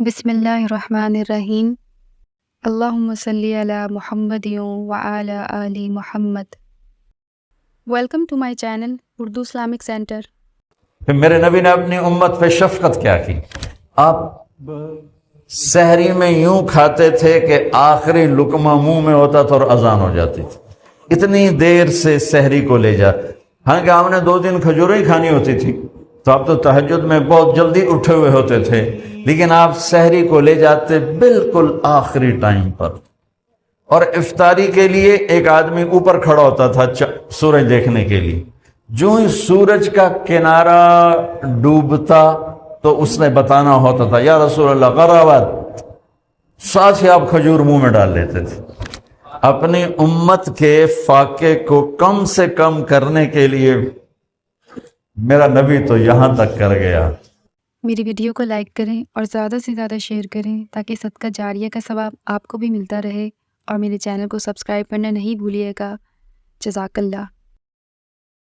بسم اللہ الرحمن الرحیم۔ اللہم صلی علی محمد وعلی آل محمد۔ Welcome to my channel Urdu Islamic centre. پھر میرے نبی نے اپنی امت پہ شفقت کیا کی؟ آپ سحری میں یوں کھاتے تھے کہ آخری لقمہ منہ میں ہوتا تھا اور اذان ہو جاتی تھی، اتنی دیر سے سحری کو لے جا۔ ہاں کہ آپ نے 2 دن کھجوریں ہی کھانی ہوتی تھی تو آپ تو تہجد میں بہت جلدی اٹھے ہوئے ہوتے تھے، لیکن آپ سحری کو لے جاتے بالکل آخری ٹائم پر۔ اور افطاری کے لیے ایک آدمی اوپر کھڑا ہوتا تھا سورج دیکھنے کے لیے، جو ہی سورج کا کنارہ ڈوبتا تو اس نے بتانا ہوتا تھا یا رسول اللہ غربت، ساتھ ہی آپ کھجور منہ میں ڈال لیتے تھے۔ اپنی امت کے فاقے کو کم سے کم کرنے کے لیے میرا نبی تو یہاں تک کر گیا۔ میری ویڈیو کو لائک کریں اور زیادہ سے زیادہ شیئر کریں تاکہ صدقہ جاریہ کا ثواب آپ کو بھی ملتا رہے، اور میرے چینل کو سبسکرائب کرنا نہیں بھولیے گا۔ جزاک اللہ۔